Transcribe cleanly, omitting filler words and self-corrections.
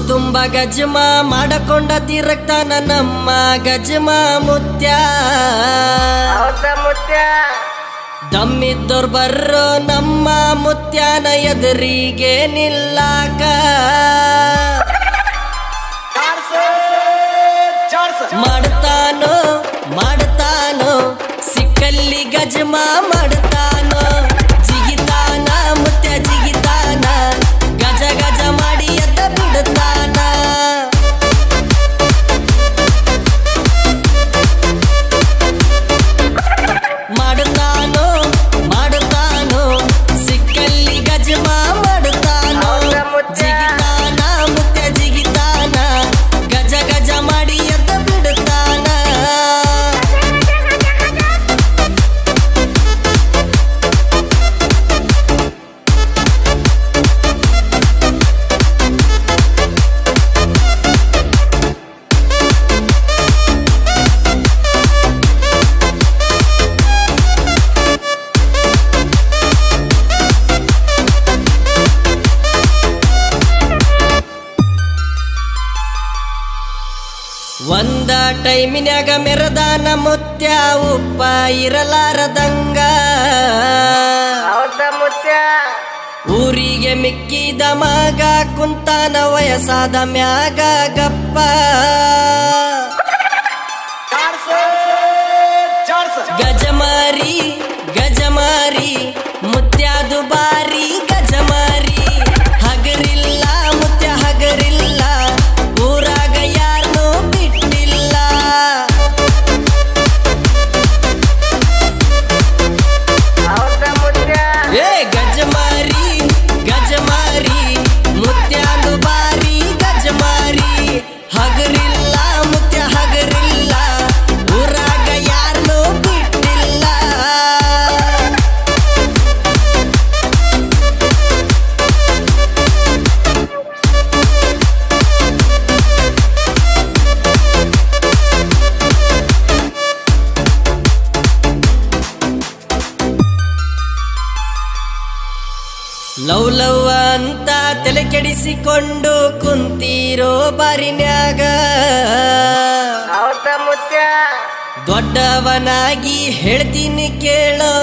ತುಂಬ ಗಜಮ ಮಾಡಕೊಂಡ ತೀರಕ್ತಾನ ನಮ್ಮ ಗಜಮ ಮುತ್ಯ ದಮ್ಮಿದ್ದೋರ್ ಬರ್ರೋ ನಮ್ಮ ಮುತ್ಯಾನ ಎದುರಿಗೆ ನಿಲ್ಲಾಕ ಮಾಡ್ತಾನೋ ಮಾಡ್ತಾನೋ ಸಿಕ್ಕಲ್ಲಿ ಗಜಮ ಮಾಡ್ತಾನೋ ಜಿಗಿತಾನ ಮುತ್ಯ ಜಿಗಿತಾನ ಗಜ ಗಜ ಮಾಡಿ ಎದ್ದ ಬಿಡ್ತಾನ ಮಾಡ್ತಾನೋ ಮಾಡ್ತಾನೋ ಸಿಕ್ಕಲ್ಲಿ ಗಜಮ ಮಾಡ್ತಾನೋ ಜಿಗಿತಾನ ಮುತ್ಯ ಜಿಗಿತಾನ ಗಜ ಗಜ ಮಾಡಿ ಎದ್ದ ಬಿಡ್ತಾನ ಒಂದ ಟೈಮಿನ್ಯಾಗ ಮೆರದಾನ ಮುತ್ಯ ಉಪ್ಪ ಇರಲಾರದಂಗ ಊರಿಗೆ ಮಿಕ್ಕಿದ ಮಗ ಕುಂತಾನ ವಯಸ್ಸಾದ ಮ್ಯಾಗ ಗಪ್ಪ ಗಜಮಾರಿ ಗಜಮಾರಿ ಮುತ್ಯಾದು ಬಾರಿ ಗಜಮಾರಿ ಹಗರಿಲ್ಲ ಮುತ್ಯ ಹಗರಿಲ್ಲ ಊರಾಗ ಯಾರನ್ನೂ ಬಿಟ್ಟಿಲ್ಲ ಏ ಗಜಮಾರಿ ಗಜಮಾರಿ ಮುತ್ಯಾದು ಬಾರಿ ಗಜಮಾರಿ ಹಗರಿಲ್ಲ ಮುತ್ಯ ಹಗರಿಲ್ಲ ಊರಾಗ ಯಾರನ್ನೂ ಬಿಟ್ಟಿಲ್ಲ ಲವ್ ಲವ್ ಅಂತ ತಲೆ ಕೆಡಿಸಿಕೊಂಡು ಕುಂತೀರೋ ಬಾರಿನ್ಯಾಗ ದೊಡ್ಡವನಾಗಿ ಹೇಳ್ತೀನಿ ಕೇಳೋ